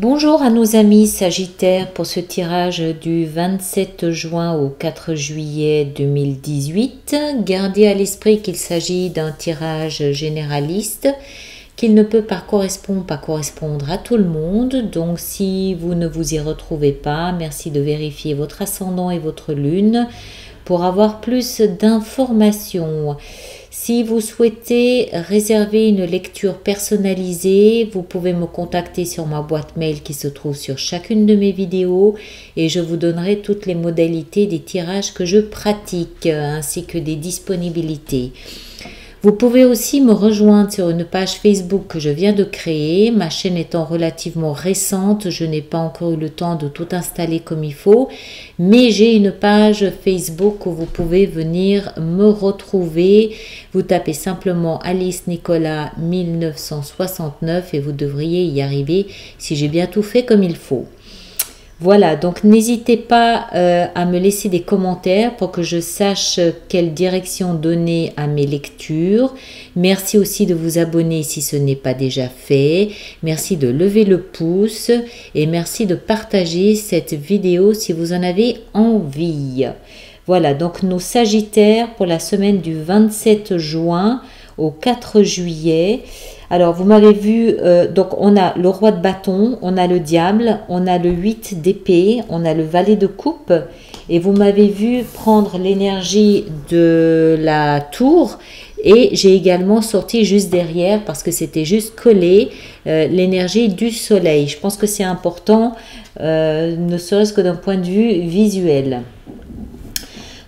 Bonjour à nos amis Sagittaires pour ce tirage du 27 juin au 4 juillet 2018. Gardez à l'esprit qu'il s'agit d'un tirage généraliste, qu'il ne peut pas correspondre à tout le monde. Donc si vous ne vous y retrouvez pas, merci de vérifier votre ascendant et votre lune pour avoir plus d'informations. Si vous souhaitez réserver une lecture personnalisée, vous pouvez me contacter sur ma boîte mail qui se trouve sur chacune de mes vidéos et je vous donnerai toutes les modalités des tirages que je pratique ainsi que des disponibilités. Vous pouvez aussi me rejoindre sur une page Facebook que je viens de créer. Ma chaîne étant relativement récente, je n'ai pas encore eu le temps de tout installer comme il faut. Mais j'ai une page Facebook où vous pouvez venir me retrouver. Vous tapez simplement Alice Nicolas 1969 et vous devriez y arriver si j'ai bien tout fait comme il faut. Voilà, donc n'hésitez pas à me laisser des commentaires pour que je sache quelle direction donner à mes lectures. Merci aussi de vous abonner si ce n'est pas déjà fait. Merci de lever le pouce et merci de partager cette vidéo si vous en avez envie. Voilà, donc nos Sagittaires pour la semaine du 27 juin au 4 juillet. Alors, vous m'avez vu, donc on a le roi de bâton, on a le diable, on a le 8 d'épée, on a le valet de coupe. Et vous m'avez vu prendre l'énergie de la tour. Et j'ai également sorti juste derrière, parce que c'était juste collé, l'énergie du soleil. Je pense que c'est important, ne serait-ce que d'un point de vue visuel.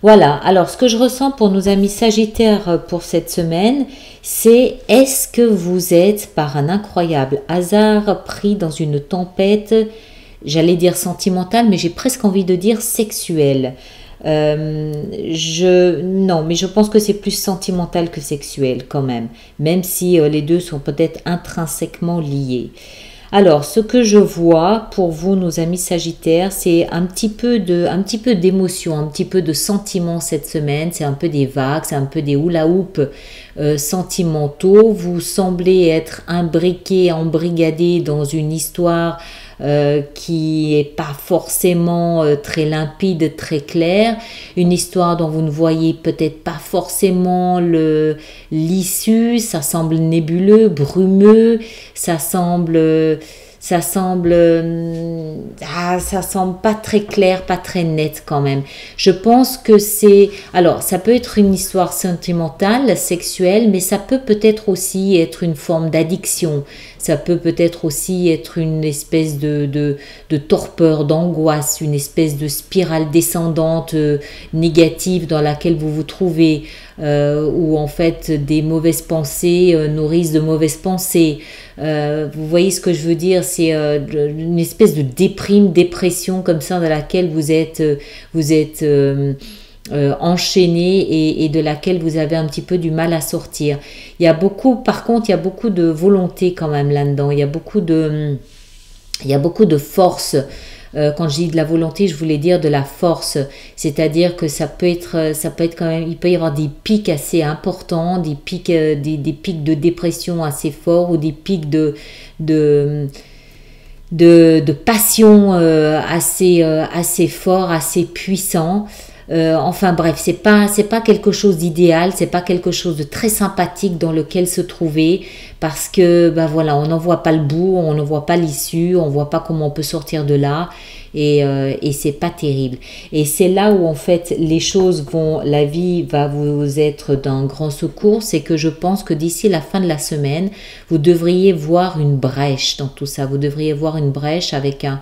Voilà, alors ce que je ressens pour nos amis Sagittaires pour cette semaine, c'est est-ce que vous êtes par un incroyable hasard pris dans une tempête, j'allais dire sentimentale, mais j'ai presque envie de dire sexuelle. Non, mais je pense que c'est plus sentimental que sexuel quand même si les deux sont peut-être intrinsèquement liés. Alors, ce que je vois pour vous, nos amis Sagittaires, c'est un petit peu d'émotion, un petit peu de sentiment cette semaine. C'est un peu des vagues, c'est un peu des hula-hoop sentimentaux. Vous semblez être imbriqués, embrigadés dans une histoire qui est pas forcément très limpide, très claire, une histoire dont vous ne voyez peut-être pas forcément l'issue, ça semble nébuleux, brumeux, ça semble pas très clair, pas très net quand même. Je pense que alors ça peut être une histoire sentimentale, sexuelle, mais ça peut peut-être aussi être une forme d'addiction. Ça peut peut-être aussi être une espèce de torpeur, d'angoisse, une espèce de spirale descendante négative dans laquelle vous vous trouvez, où en fait des mauvaises pensées nourrissent de mauvaises pensées. Vous voyez ce que je veux dire, c'est une espèce de dépression comme ça dans laquelle vous êtes enchaîné et de laquelle vous avez un petit peu du mal à sortir. Par contre, il y a beaucoup de volonté quand même là-dedans. Il y a beaucoup de force. Quand je dis de la volonté, je voulais dire de la force. C'est-à-dire que ça peut être quand même, il peut y avoir des pics assez importants, des pics de dépression assez forts ou des pics de passion assez forts, assez puissants. Enfin bref, c'est pas quelque chose d'idéal, c'est pas quelque chose de très sympathique dans lequel se trouver parce que voilà, on n'en voit pas le bout, on ne voit pas l'issue, on voit pas comment on peut sortir de là et c'est pas terrible. Et c'est là où en fait la vie va vous être d'un grand secours, c'est que je pense que d'ici la fin de la semaine, vous devriez voir une brèche dans tout ça, vous devriez voir une brèche avec un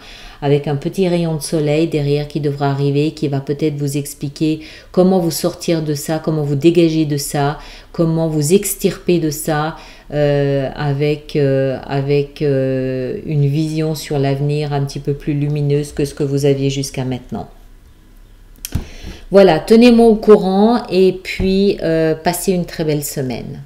petit rayon de soleil derrière qui devra arriver, qui va peut-être vous expliquer comment vous sortir de ça, comment vous dégager de ça, comment vous extirper de ça, avec une vision sur l'avenir un petit peu plus lumineuse que ce que vous aviez jusqu'à maintenant. Voilà, tenez-moi au courant et puis passez une très belle semaine.